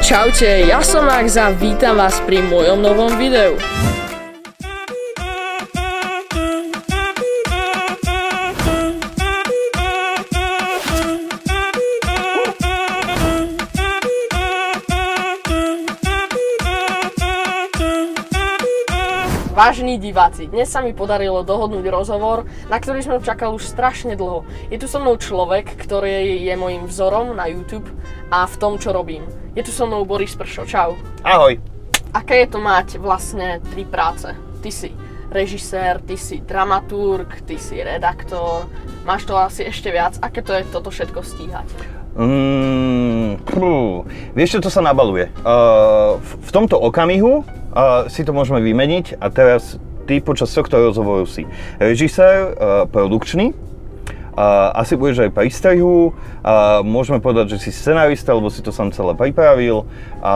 Čaute, ja som Max a vítam vás pri mojom novom videu. Vážení diváci, dnes sa mi podarilo dohodnúť rozhovor, na ktorý som čakal už strašne dlho. Je tu so mnou človek, ktorý je môjim vzorom na YouTube a v tom, čo robím. Je tu so mnou Boris Pršo, čau. Ahoj. Aké je to mať vlastne 3 práce? Ty si režisér, ty si dramaturg, ty si redaktor, máš to asi ešte viac. Aké to je toto všetko stíhať? Vieš čo, to sa nabaluje. V tomto okamihu si to môžeme vymeniť a teraz ty počas tohto rozhovoru si režisér, produkčný, asi budeš aj pri strihu, môžeme povedať, že si scenárista, lebo si to sám celé pripravil a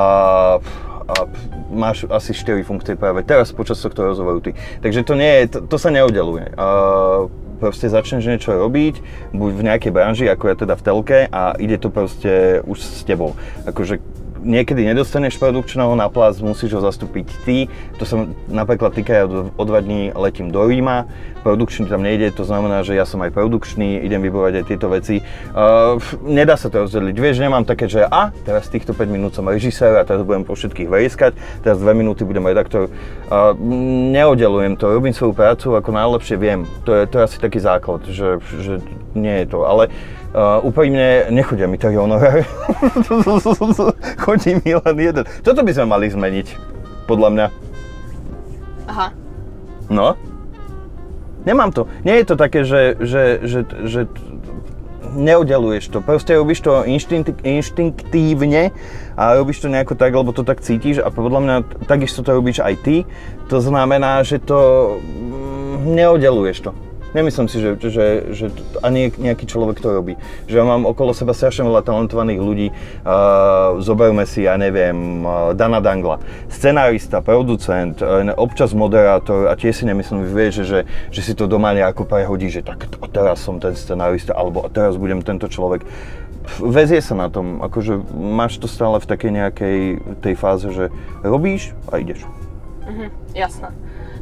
máš asi 4 funkcie práve teraz počas tohto rozhovoru ty. Takže to nie je, to sa neoddeluje. Proste začneš niečo robiť, buď v nejakej branži, ako ja teda v telke, a ide to proste už s tebou. Akože niekedy nedostaneš produkčného na plac, musíš ho zastúpiť ty. To sa napríklad týka, ja o 2 dní letím do Ríma, produkčný tam nejde, to znamená, že ja som aj produkčný, idem vybovať aj tieto veci. Nedá sa to rozdeliť, vieš, nemám také, že teraz týchto 5 minút som režisér a teraz budem po všetkých verieskať, teraz 2 minúty budem redaktor. Neoddelujem to, robím svoju prácu ako najlepšie viem. To je asi taký základ, že nie je to, ale úprimne nechodia mi tak honoráre. Chodí mi len jeden. Toto by sme mali zmeniť, podľa mňa. Aha. No. Nemám to. Nie je to také, že neoddeluješ to. Proste robíš to inštinktívne a robíš to nejako tak, lebo to tak cítiš a podľa mňa takisto to robíš aj ty. To znamená, že to neoddeluješ to. Nemyslím si, že ani nejaký človek to robí. Že ja mám okolo seba strašne veľa talentovaných ľudí. Zoberme si, ja neviem, Dana Dangla. Scenárista, producent, občas moderátor a tiež si nemyslím, že si to doma nejako prehodí, že tak teraz som ten scenárista alebo teraz budem tento človek. Vezie sa na tom, akože máš to stále v takej nejakej tej fáze, že robíš a ideš. Jasné.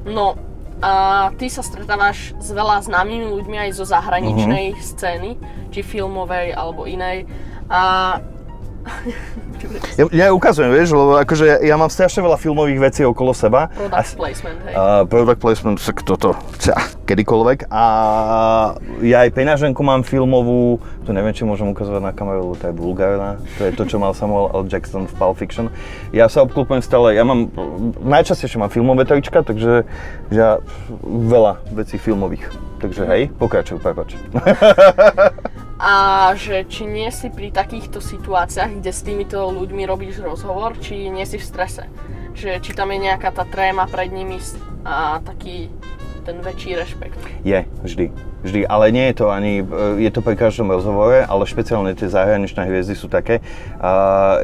No, a ty sa stretávaš s veľa známymi ľuďmi aj zo zahraničnej scény, či filmovej alebo inej. Ja ukazujem, vieš, lebo akože ja mám strašne veľa filmových vecí okolo seba. Product placement, hej. Product placement, kedykoľvek. A ja aj peňaženku mám filmovú, to neviem, či môžem ukazovať na kameru, lebo to je vulgárna. To je to, čo mal Samuel L. Jackson v Pulp Fiction. Ja sa obklopujem stále, najčastejšie mám filmové trička, takže ja veľa vecí filmových. Takže hej, pokračuj, prepáč. A že či nie si pri takýchto situáciách, kde s týmito ľuďmi robíš rozhovor, či nie si v strese? Že či tam je nejaká tá tréma pred nimi a taký ten väčší rešpekt? Je, vždy, ale nie je to ani, je to pri každom rozhovore, ale špeciálne tie zahraničné hviezdy sú také.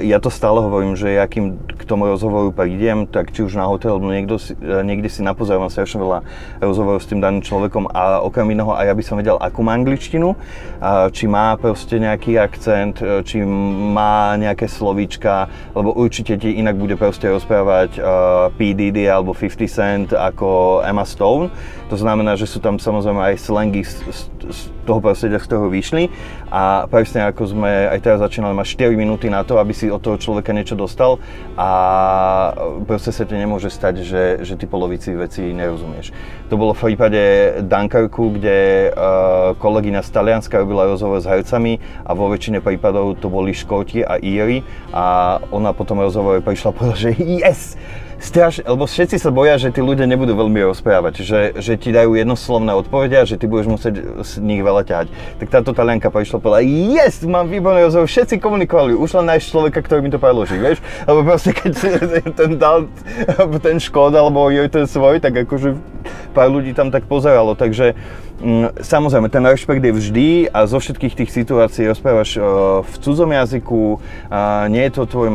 Ja to stále hovorím, že ja kým k tomu rozhovoru prídem, tak či už na hotel, niekde si napozerám strašne veľa rozhovorov s tým daným človekom a okrem iného aj ja by som vedel, akú má angličtinu, či má proste nejaký akcent, či má nejaké slovíčka, lebo určite ti inak bude proste rozprávať P. Diddy alebo 50 Cent ako Emma Stone. To znamená, že sú tam samozrejme aj slangy z toho prostredia, z ktorého vyšli a presne ako sme aj teraz začínali, máš 4 minúty na to, aby si od toho človeka niečo dostal a proste sa ti nemôže stať, že ty polovici veci nerozumieš. To bolo v prípade Dunkerku, kde kolegyňa z Talianska robila rozhovor s hercami a vo väčšine prípadov to boli Škóti a Íri a ona potom rozhovore prišla a povedala, že yes! Lebo všetci sa boja, že tí ľudia nebudú veľmi rozprávať, že ti dajú jednoslovné odpovede a že ty budeš musieť z nich veľa ťahať. Tak táto Talianka prišla a povedala, yes, mám výborný rozhovor, všetci komunikovali, už len nájsť človeka, ktorý mi to preloží, vieš? Lebo proste keď ten dal ten Škód alebo ten svoj, tak akože pár ľudí tam tak pozeralo, takže samozrejme, ten rešpekt je vždy a zo všetkých tých situácií rozprávaš v cudzom jazyku, nie je to tvoj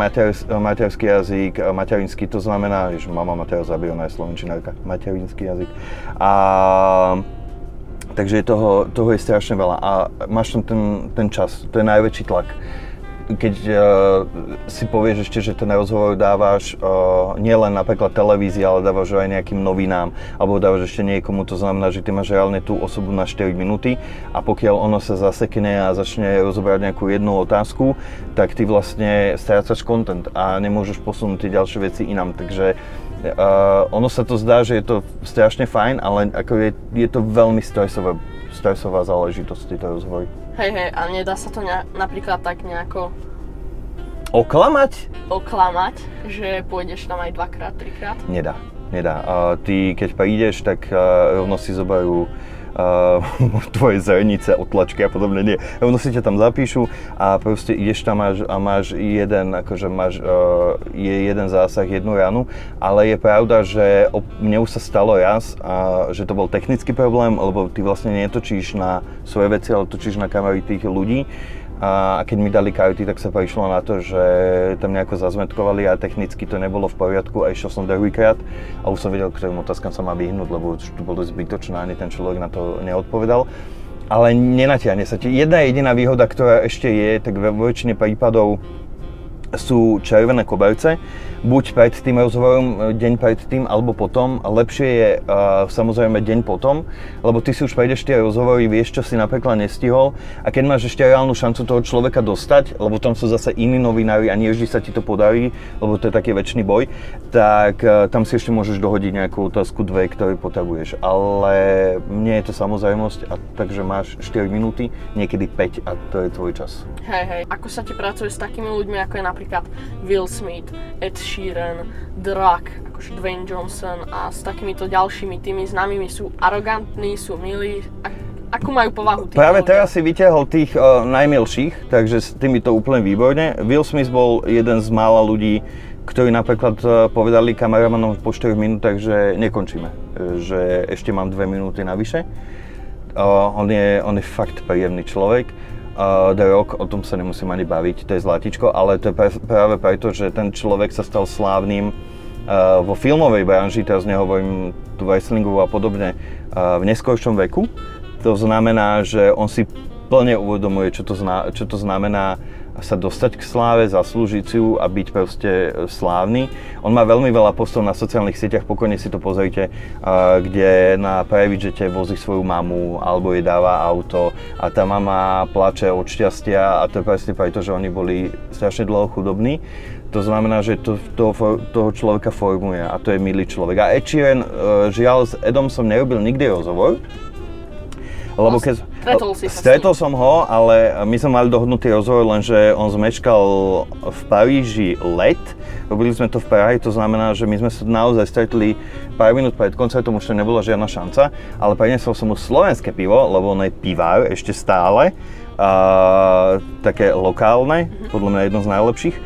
materský jazyk, materinský, to znamená, že mama ma teraz zabije, ona je slovenčinárka, materinský jazyk. Takže toho je strašne veľa a máš tam ten čas, to je najväčší tlak. keď si povieš ešte, že ten rozhovor dávaš nielen napríklad televízii, ale dávaš aj nejakým novinám, alebo dávaš ešte niekomu, to znamená, že ty máš reálne tú osobu na 4 minúty a pokiaľ ono sa zasekne a začne rozoberať nejakú jednu otázku, tak ty vlastne strácaš content a nemôžeš posunúť tie ďalšie veci inám, takže ono sa to zdá, že je to strašne fajn, ale ako je to veľmi stresová záležitosť, tieto rozhovory. Hej, a nedá sa to napríklad tak nejako... Oklamať, že pôjdeš tam aj 2-krát, 3-krát? Nedá. Ty keď prídeš, tak rovno si zoberú tvoje zrnice, otlačky a podobne, nie. Rovno si ťa tam zapíšu a proste ideš tam a máš jeden, je jeden zásah, jednu ranu, ale je pravda, že mne už sa stalo raz, že to bol technický problém, lebo ty vlastne netočíš na svoje veci, ale točíš na kamery tých ľudí. A keď mi dali karty, tak sa prišlo na to, že tam nejako zazmetkovali a technicky to nebolo v poriadku a išiel som druhýkrát a už som vedel, ktorým otázkam sa má vyhnúť, lebo to bolo zbytočné, ani ten človek na to neodpovedal. Ale nenatiahne sa ti. Jedna jediná výhoda, ktorá ešte je, tak vo väčšine prípadov sú červené koberce, buď pred tým rozhovorom, deň pred tým, alebo potom. Lepšie je samozrejme deň potom, lebo ty si už prejdeš tie rozhovory, vieš, čo si napríklad nestihol a keď máš ešte reálnu šancu toho človeka dostať, lebo tam sú zase iní novinári a nie vždy sa ti to podarí, lebo to je taký väčší boj, tak tam si ešte môžeš dohodiť nejakú otázku, dve, ktoré potrebuješ. Ale nie je to samozrejmosť, takže máš 4 minúty, niekedy 5 a to je tvoj čas. Hej. Ako sa ti pracuje s takými ľuďmi, ako je napríklad Will Smith, Ed Sheeran, The Rock, akože Dwayne Johnson a s takýmito ďalšími tými známymi, sú arogantní, sú milí, akú majú povahu tí Práve ľudia? teraz si vyťahol tých najmilších, takže s tými to úplne výborne. Will Smith bol jeden z mála ľudí, ktorí napríklad povedali kameramanom po 4 minútach, že nekončíme, že ešte mám 2 minúty navyše. On je fakt príjemný človek. The Rock, o tom sa nemusím ani baviť, to je zlatičko, ale to je práve preto, že ten človek sa stal slávnym vo filmovej branži, teraz nehovorím tu wrestlingu a podobne, v neskoršom veku. To znamená, že on si plne uvedomuje, čo to znamená sa dostať k sláve, zaslúžiť si ju a byť proste slávny. On má veľmi veľa postov na sociálnych sieťach, pokojne si to pozrite, kde na private vozí svoju mamu alebo jej dáva auto a tá mama plače od šťastia a to je presne preto, že oni boli strašne dlho chudobní. To znamená, že toho človeka formuje a to je milý človek. A Ed Sheeran, žiaľ, s Edom som nerobil nikdy rozhovor, lebo keď stretol som ho, ale my sme mali dohodnutý rozhovor, lenže on zmeškal v Paríži let. Robili sme to v Prahe, to znamená, že my sme sa naozaj stretli pár minút pred koncertom, už to nebola žiadna šanca, ale priniesol som mu slovenské pivo, lebo on je pivár ešte stále, také lokálne, podľa mňa jedno z najlepších.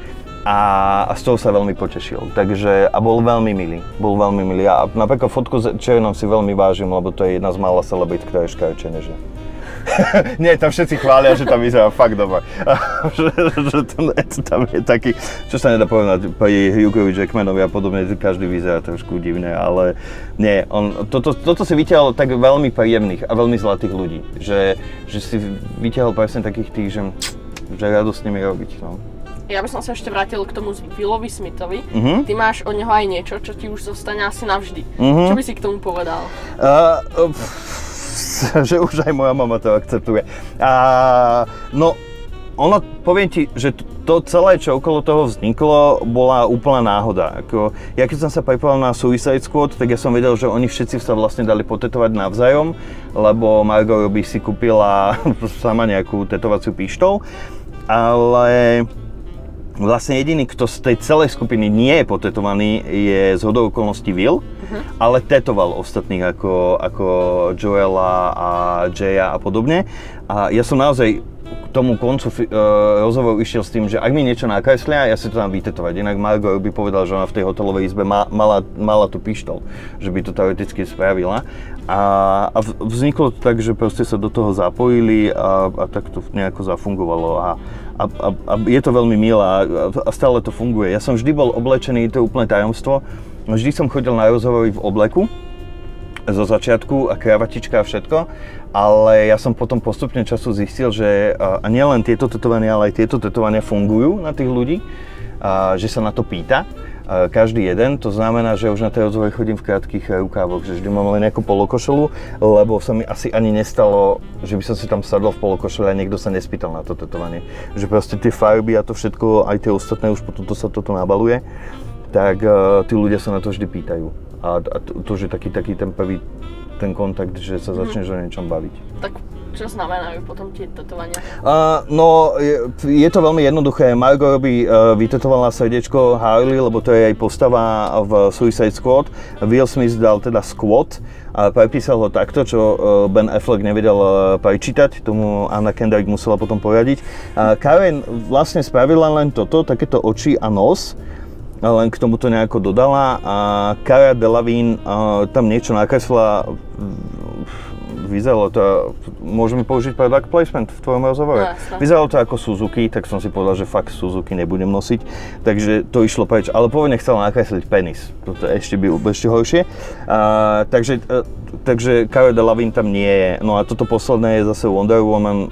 A z toho sa veľmi potešil, takže a bol veľmi milý a napríklad fotku s Černom si veľmi vážim, lebo to je jedna z mála celebrit, ktorá je škarčia než ja. Nie, tam všetci chvália, že tam vyzerá fakt dobre. Že tam je taký, čo sa nedá povedať pri Hughovi Jackmanovi a podobne, každý vyzerá trošku divne, ale nie, toto si vyťahol tak veľmi príjemných a veľmi zlatých ľudí, že si vyťahol presne takých tých, že radosť s nimi robiť. No. Ja by som sa ešte vrátil k tomu Willovi Smithovi. Ty máš od neho aj niečo, čo ti už zostane asi navždy. Čo by si k tomu povedal? Že už aj moja mama to akceptuje. Poviem ti, že to celé, čo okolo toho vzniklo, bola úplná náhoda. Ja keď som sa pripravil na Suicide Squad, tak ja som vedel, že oni všetci sa vlastne dali potetovať navzájom, lebo Margot Robbie si kúpila sama nejakú tetovaciu pištol, ale vlastne jediný, kto z tej celej skupiny nie je potetovaný, je zhodou okolností Will, ale tetoval ostatných ako Joela a Jaya a podobne. A ja som naozaj k tomu koncu rozhovoru išiel s tým, že ak mi niečo nakreslia, ja si to dám vytetovať. Inak Margot by povedal, že ona v tej hotelovej izbe mala tú pištol, že by to teoreticky spravila. A vzniklo to tak, že proste sa do toho zapojili a tak to nejako zafungovalo. A je to veľmi milé a stále to funguje. Ja som vždy bol oblečený, to je úplné tajomstvo. Vždy som chodil na rozhovory v obleku. zo začiatku a kravatička a všetko, ale ja som potom postupne času zistil, že a nielen tieto tetovania, ale aj tieto tetovania fungujú na tých ľudí, že sa na to pýta. Každý jeden, to znamená, že už na tej rozhovore chodím v krátkych rukávoch, že vždy mám len nejakú polokošelu, lebo sa mi asi ani nestalo, že by som si tam sadol v polokošeli a niekto sa nespýtal na to tetovanie. Že proste tie farby a to všetko, aj tie ostatné, už potom sa toto nabaluje, tak tí ľudia sa na to vždy pýtajú. A to už je taký ten prvý ten kontakt, že sa začneš o niečom baviť. Tak čo znamenajú potom tie tetovania? No, je to veľmi jednoduché. Margot Robbie vytetovala srdiečko Harley, lebo to je jej postava v Suicide Squad. Will Smith dal teda Squad a prepísal ho takto, čo Ben Affleck nevedel prečítať, tomu Anna Kendrick musela potom poradiť. Karen vlastne spravila len toto, takéto oči a nos, len k tomu to nejako dodala a Cara Delevingne tam niečo nakreslila. Vyzeralo to, môžeme použiť product placement v tvojom rozhovore. No, vyzeralo to ako Suzuki, tak som si povedal, že fakt Suzuki nebudem nosiť, takže to išlo preč. Ale pôvodne chcela nakresliť penis, toto ešte by ešte horšie. Takže Cara Delevingne tam nie je. No a toto posledné je zase Wonder Woman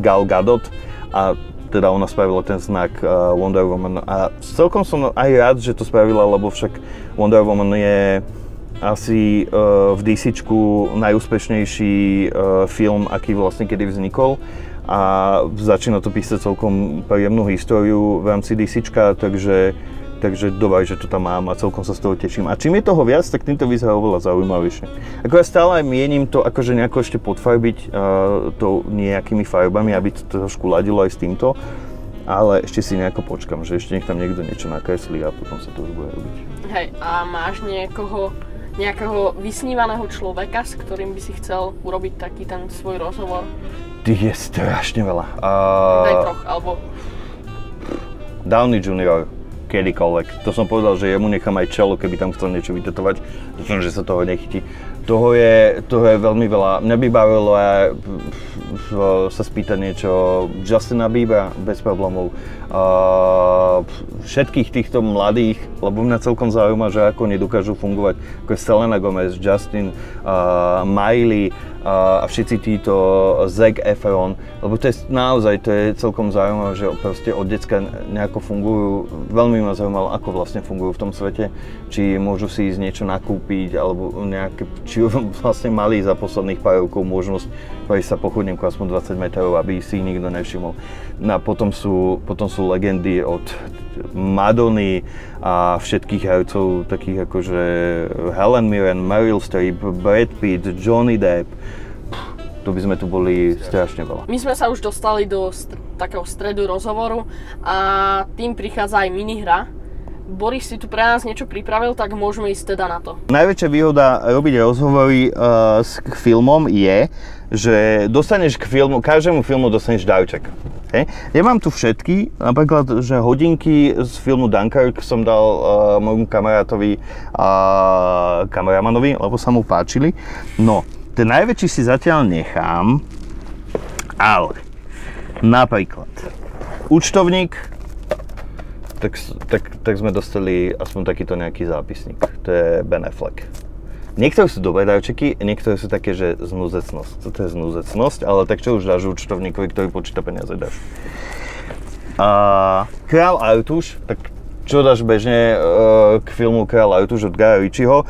Gal Gadot a teda ona spravila ten znak Wonder Woman a celkom som aj rád, že to spravila, lebo však Wonder Woman je asi v DCčku najúspešnejší film, aký vlastne kedy vznikol a začína to písať celkom príjemnú históriu v rámci DCčka, takže dobre, že to tam mám a celkom sa z toho teším. A čím je toho viac, tak týmto vyzerá oveľa zaujímavejšie. Ako ja stále aj mienim to akože nejako ešte podfarbiť to nejakými farbami, aby to trošku ladilo aj s týmto, ale ešte si nejako počkam, že ešte nech tam niekto niečo nakreslí a potom sa to už bude robiť. Hej, a máš nejakého vysnívaného človeka, s ktorým by si chcel urobiť taký ten svoj rozhovor? Tých je strašne veľa. Daj troch, alebo... Downey Jr. kedykoľvek. To som povedal, že jemu nechám aj čelo, keby tam chcel niečo vytetovať. Dúfam, že sa toho nechytí. Toho je veľmi veľa. Mňa by bavilo sa spýtať niečo Justina Biebera bez problémov. Všetkých týchto mladých, lebo mňa celkom zaujíma, že ako nedokážu fungovať, ako je Selena Gomez, Justin, Miley a všetci títo Zac Efron, lebo to je celkom zaujímavé, že proste od decka nejako fungujú. Veľmi ma zaujímalo, ako vlastne fungujú v tom svete, či môžu si ísť niečo nakúpiť, alebo nejaké, či vlastne mali za posledných pár rokov možnosť prejsť sa po chodníku aspoň 20 metrov, aby si ich nikto nevšimol. No a potom sú legendy od Madony a všetkých hercov, takých akože Helen Mirren, Meryl Streep, Brad Pitt, Johnny Depp. To by sme tu boli strašne veľa. My sme sa už dostali do takého stredu rozhovoru a tým prichádza aj minihra. Boris si tu pre nás niečo pripravil, tak môžeme ísť teda na to. Najväčšia výhoda robiť rozhovory s filmom je, že dostaneš k filmu, každému filmu dostaneš darček. Okay? Ja mám tu všetky, napríklad, že hodinky z filmu Dunkirk som dal môjmu kamarátovi a kameramanovi, lebo sa mu páčili. No, ten najväčší si zatiaľ nechám, ale napríklad účtovník, tak sme dostali aspoň takýto nejaký zápisník. To je Ben Affleck. Niektoré sú dobré darčeky, niektoré sú také, že znúzecnosť. Toto je znúzecnosť, ale tak čo už dáš účtovníkovi, ktorý počíta peniaze, dáš. Král Artuš, tak čo dáš bežne k filmu Král Artuš od Guya Ritchieho.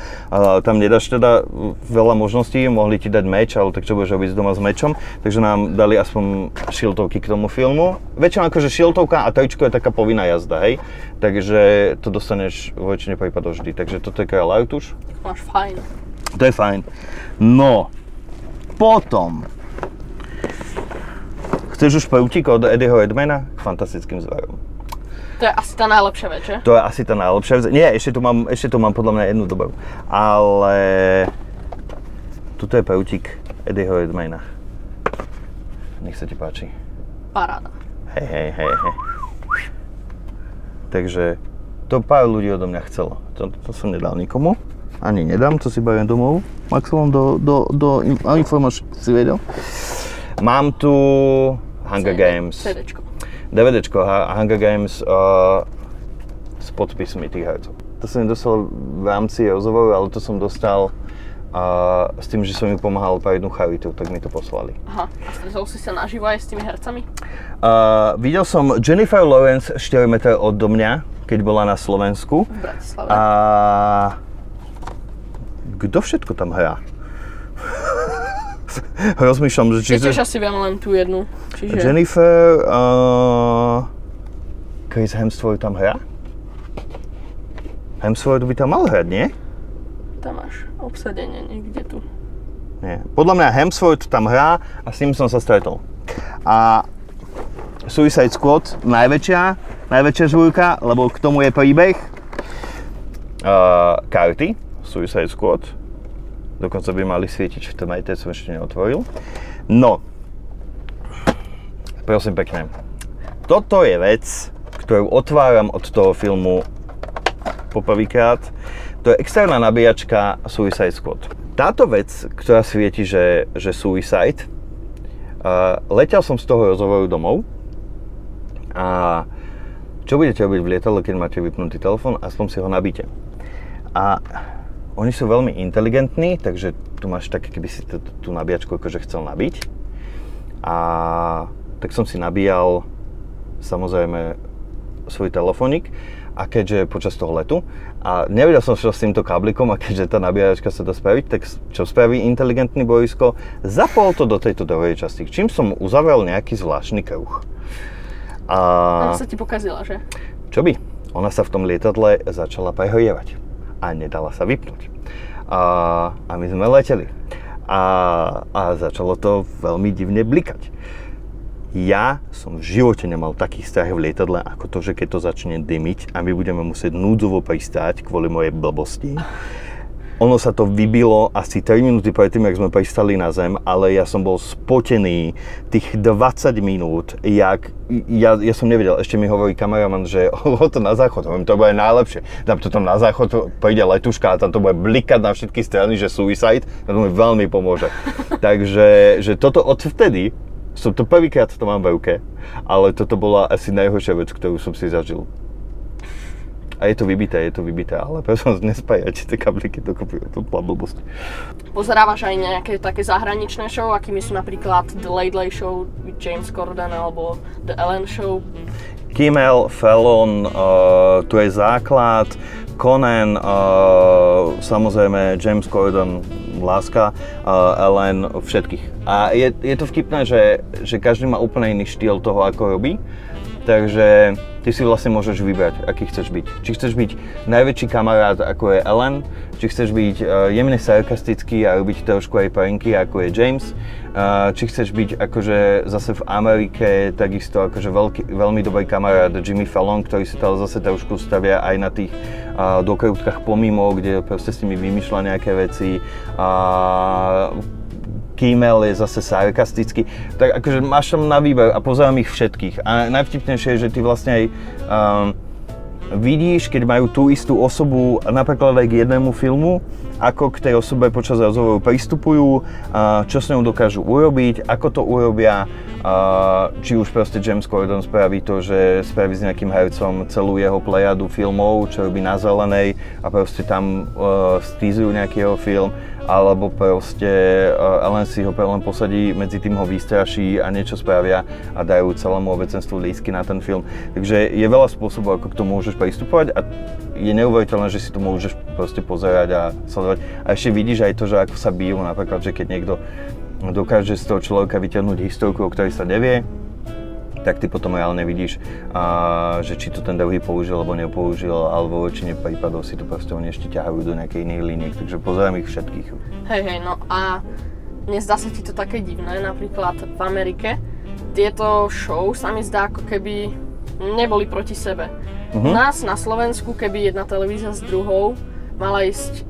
Tam nedáš teda veľa možností, mohli ti dať meč, ale tak čo budeš robiť doma s mečom. Takže nám dali aspoň šiltovky k tomu filmu. Väčšinou akože šiltovka a tričko je taká povinná jazda, hej. Takže to dostaneš vo väčšine prípadov vždy. Takže toto je Král Artuš. Máš fajn. To je fajn. No, potom. Chceš už prútik od Eddieho Redmayna k fantastickým zverom? To je asi tá najlepšia vec, že? To je asi tá najlepšia vec. Nie, ešte tu mám podľa mňa jednu dobrú. Ale tuto je prútik Eddieho Redmayna. Nech sa ti páči. Paráda. Hej. Takže to pár ľudí odo mňa chcelo. To som nedal nikomu. Ani nedám, to si beriem domov. Maximum do informácií si vedel. Mám tu Hunger Games. DVDčko Hunger Games s podpismi tých hercov. To som nedostal v rámci rozhovoru, ale to som dostal a s tým, že som im pomáhal pre jednu charitu, tak mi to poslali. Aha, a stretol si sa naživo aj s tými hercami? Videl som Jennifer Lawrence 4 metre odo mňa, keď bola na Slovensku. V Bratislave. A kto všetko tam hrá? Rozmýšľam, že Tiež asi viem len tú jednu. Čiže... Jennifer, Chris Hemsworth tam hrá? Hemsworth by tam mal hrať, nie? Tam máš obsadenie niekde tu. Nie. Podľa mňa Hemsworth tam hrá a s ním som sa stretol. A Suicide Squad, najväčšia žúrka, lebo k tomu je príbeh. Karty, Suicide Squad. Dokonca by mali svietiť v tme, to som ešte neotvoril. No, prosím pekne. Toto je vec, ktorú otváram od toho filmu poprvýkrát. To je externá nabíjačka Suicide Squad. Táto vec, ktorá svieti, že Suicide, letel som z toho rozhovoru domov a čo budete robiť v lietadle, keď máte vypnutý telefón, aspoň si ho nabíte. A oni sú veľmi inteligentní, takže tu máš tak, keby si tú nabíjačku akože chcel nabiť. A tak som si nabíjal samozrejme svoj telefónik a keďže počas toho letu a nevedel som, čo s týmto káblikom a keďže tá nabíjačka sa dá spraviť, tak čo spraví inteligentný bojisko? Zapol to do tejto druhej časti, čím som uzavrel nejaký zvláštny kruh. Ona sa ti pokazila, že? Čo by? Ona sa v tom lietadle začala prehrievať a nedala sa vypnúť. A my sme leteli. A začalo to veľmi divne blikať. Ja som v živote nemal taký strach v lietadle, ako to, že keď to začne dymiť a my budeme musieť núdzovo pristáť kvôli mojej blbosti. Ono sa to vybilo asi 3 minúty predtým, jak sme pristali na zem, ale ja som bol spotený tých 20 minút, ja som nevedel, ešte mi hovorí kameraman, že to na záchod, to bude najlepšie. Dám to tam na záchod, príde letuška a tam to bude blikať na všetky strany, že Suicide, to mi veľmi pomôže. Takže že toto odvtedy, som to prvýkrát to mám v ruke, ale toto bola asi najhoršia vec, ktorú som si zažil. A je to vybité, ale prosím vás, nespájajte tie kabliky dokopy, to bola blbosť. Pozerávaš aj nejaké také zahraničné show, akými sú napríklad The Late Late Show with James Corden alebo The Ellen Show? Kimmel, Fallon, tu je základ, Conan, samozrejme James Corden, láska, Ellen, všetkých. A je to vtipné, že každý má úplne iný štýl toho, ako robí. Takže ty si vlastne môžeš vybrať, aký chceš byť. Či chceš byť najväčší kamarát, ako je Ellen, či chceš byť jemne sarkastický a robiť trošku aj pranky, ako je James, či chceš byť akože zase v Amerike takisto akože veľmi dobrý kamarát Jimmy Fallon, ktorý si tam zase trošku stavia aj na tých dokrútkach pomimo, kde proste s nimi vymýšľa nejaké veci. Kimmel je zase sarkastický, tak akože máš tam na výber a pozerám ich všetkých. A najvtipnejšie je, že ty vlastne aj vidíš, keď majú tú istú osobu napríklad aj k jednému filmu, ako k tej osobe počas rozhovoru pristupujú, čo s ňou dokážu urobiť, ako to urobia, či už proste James Corden spraví to, že spraví s nejakým hercom celú jeho plejadu filmov, čo robí na zelenej a proste tam stízujú nejaký jeho film, alebo proste Ellen si ho len posadí, medzi tým ho vystraší a niečo spravia a dajú celému obecenstvu lístky na ten film. Takže je veľa spôsobov, ako k tomu môžeš pristupovať a je neuveriteľné, že si to môžeš proste pozerať a sledovať. A ešte vidíš aj to, že ako sa bijú, napríklad, že keď niekto dokáže z toho človeka vyťahnuť historku, o ktorej sa nevie, tak ty potom reálne vidíš, že či to ten druhý použil alebo nepoužil, alebo v väčšine prípadov si to proste oni ešte ťahajú do nejakej iných liniek, takže pozerám ich všetkých. Hej, no a nezdá sa ti to také divné, napríklad v Amerike, tieto show sa mi zdá ako keby neboli proti sebe. U nás na Slovensku, keby jedna televízia s druhou mala ísť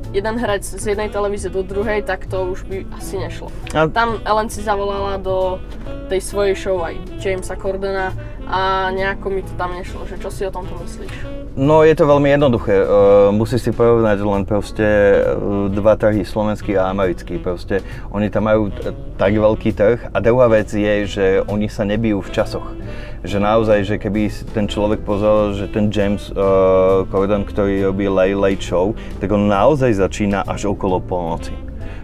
jeden herec z jednej televízie do druhej, tak to už by asi nešlo. Tam Ellen si zavolala do tej svojej show aj Jamesa Cordena a nejako mi to tam nešlo, že čo si o tomto myslíš? No je to veľmi jednoduché, musíš si porovnať len proste dva trhy, slovenský a americký, proste oni tam majú tak veľký trh a druhá vec je, že oni sa nebijú v časoch. že naozaj, že keby ten človek pozrel, že ten James Corden, ktorý robí Late Show, tak on naozaj začína až okolo polnoci.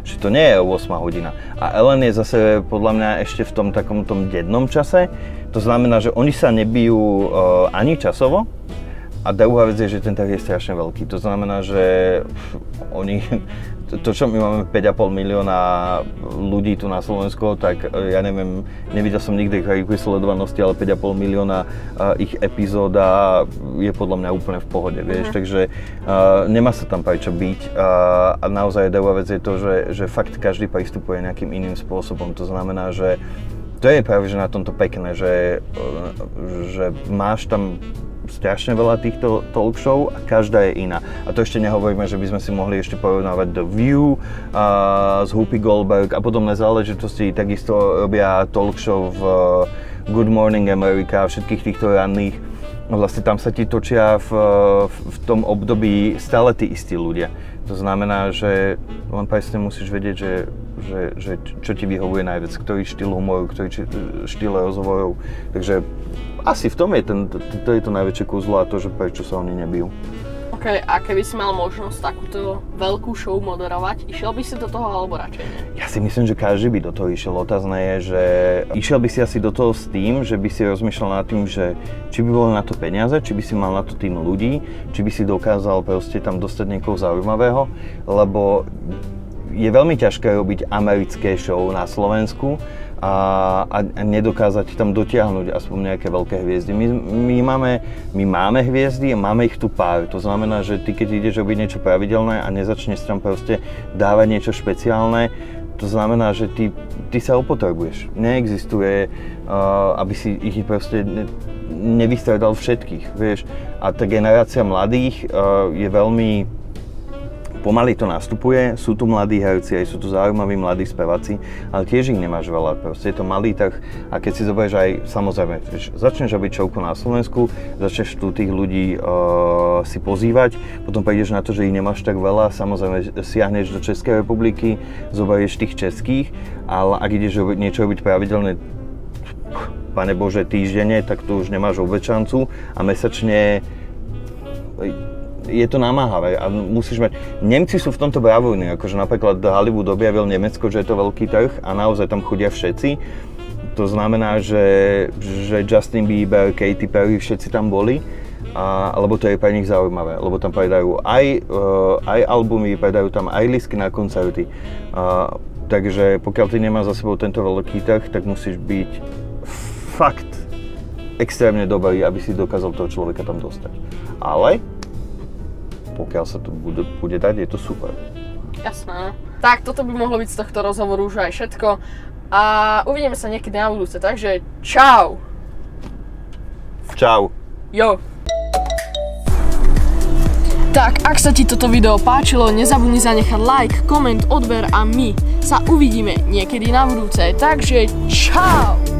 Že to nie je 8 hodina. A Ellen je zase podľa mňa ešte v tom takom tom dednom čase. To znamená, že oni sa nebijú ani časovo. A druhá vec je, že ten trh je strašne veľký. To znamená, že oni, to čo my máme 5,5 milióna ľudí tu na Slovensku, tak ja neviem, nevidel som nikdy akú sledovanosti, ale 5,5 milióna ich epizóda je podľa mňa úplne v pohode, vieš. Takže nemá sa tam prečo byť. A naozaj druhá vec je to, že fakt každý pristupuje nejakým iným spôsobom. To znamená, že to je práve že na tomto pekné, že máš tam strašne veľa týchto talk show a každá je iná. A to ešte nehovoríme, že by sme si mohli ešte porovnávať The View z Whoopi Goldberg a podobné záležitosti. Takisto robia talk show v Good Morning America a všetkých týchto ranných. Vlastne tam sa ti točia v tom období stále tí istí ľudia. To znamená, že len presne musíš vedieť, že čo ti vyhovuje najviac, ktorý štýl humoru, ktorý štýl rozhovorov. Takže asi v tom je to je to najväčšie kúzlo a to, že prečo sa oni nebijú. OK, a keby si mal možnosť takúto veľkú show moderovať, išiel by si do toho alebo radšej nie? Ja si myslím, že každý by do toho išiel. Otázne je, že išiel by si asi do toho s tým, že by si rozmýšľal nad tým, že či by bolo na to peniaze, či by si mal na to tým ľudí, či by si dokázal proste tam dostať niekoho zaujímavého, lebo je veľmi ťažké robiť americké show na Slovensku a nedokázať tam dotiahnuť aspoň nejaké veľké hviezdy. My máme hviezdy a máme ich tu pár. To znamená, že ty keď ideš robiť niečo pravidelné a nezačneš tam proste dávať niečo špeciálne, to znamená, že ty sa opotrebuješ. Neexistuje, aby si ich proste nevystredal všetkých, vieš. A tá generácia mladých je veľmi pomaly to nastupuje, sú tu mladí herci, aj sú tu zaujímaví mladí speváci, ale tiež ich nemáš veľa, proste je to malý trh a keď si zoberieš aj, samozrejme, začneš robiť showku na Slovensku, začneš tu tých ľudí si pozývať, potom prídeš na to, že ich nemáš tak veľa, samozrejme siahneš do Českej republiky, zoberieš tých českých, ale ak ideš niečo robiť pravidelne, Pane Bože, týždenne, tak tu už nemáš vôbec šancu a mesačne je to namáhavé a musíš mať... Nemci sú v tomto bravúrni, akože napríklad Hollywood objavil Nemecko, že je to veľký trh a naozaj tam chodia všetci. To znamená, že Justin Bieber, Katy Perry, všetci tam boli, lebo to je pre nich zaujímavé, lebo tam predajú aj albumy, predajú tam aj lístky na koncerty. Takže pokiaľ ty nemáš za sebou tento veľký trh, tak musíš byť fakt extrémne dobrý, aby si dokázal toho človeka tam dostať. Ale pokiaľ sa to bude dať, je to super. Jasné. Tak, toto by mohlo byť z tohto rozhovoru už aj všetko. A uvidíme sa niekedy na budúce, takže čau! Čau. Jo. Tak, ak sa ti toto video páčilo, nezabudni zanechať like, koment, odber a my sa uvidíme niekedy na budúce. Takže čau!